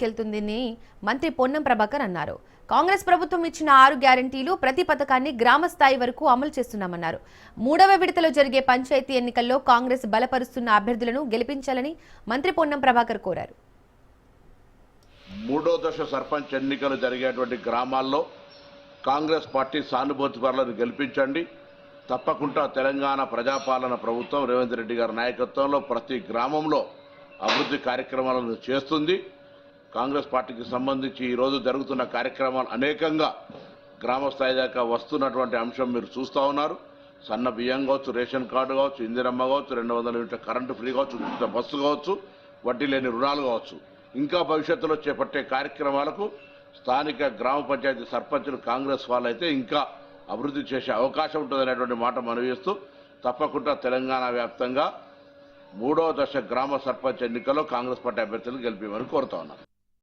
కెళ్తుందని మంత్రి పొన్నం ప్రభాకర్ అన్నారు. కాంగ్రెస్ ప్రభుత్వం ఇచ్చిన 6 గ్యారెంటీలు ప్రతి పథకాన్ని గ్రామ స్థాయి వరకు అమలు చేస్తున్నామన్నారు. 3వ విడతలో జరిగే పంచాయతీ ఎన్నికల్లో కాంగ్రెస్ బలపరుస్తున్న అభ్యర్థులను గెలిపించాలని మంత్రి పొన్నం ప్రభాకర్ కోరారు. 3వ దశ సర్పంచ్ ఎన్నికలు జరిగేటువంటి గ్రామాల్లో కాంగ్రెస్ పార్టీ సానుభూతిపరులను గెలిపించండి. తప్పకుండా తెలంగాణ ప్రజాపాలన ప్రభుత్వం రేవంత్ రెడ్డి గారి నాయకత్వంలో ప్రతి గ్రామంలో అభివృద్ధి కార్యక్రమాలను చేస్తుంది. కాంగ్రెస్ పార్టీకి సంబంధించి ఈరోజు జరుగుతున్న కార్యక్రమాలు అనేకంగా గ్రామ స్థాయి దాకా వస్తున్నటువంటి అంశం మీరు చూస్తూ ఉన్నారు. సన్న బియ్యం కావచ్చు, రేషన్ కార్డు కావచ్చు, ఇందిరమ్మ కావచ్చు, 200 యూనిట్ల కరెంటు ఫ్రీ కావచ్చు, ఉచిత బస్సు కావచ్చు, వడ్డీ లేని రుణాలు కావచ్చు, ఇంకా భవిష్యత్తులో చేపట్టే కార్యక్రమాలకు స్థానిక గ్రామ పంచాయతీ సర్పంచులు కాంగ్రెస్ వాళ్ళైతే ఇంకా అభివృద్ధి చేసే అవకాశం ఉంటుందనేటువంటి మాట మనవిస్తూ తప్పకుండా తెలంగాణ వ్యాప్తంగా 3వ దశ గ్రామ సర్పంచ్ ఎన్నికల్లో కాంగ్రెస్ పార్టీ అభ్యర్థులను గెలిపేమని కోరుతా ఉన్నారు.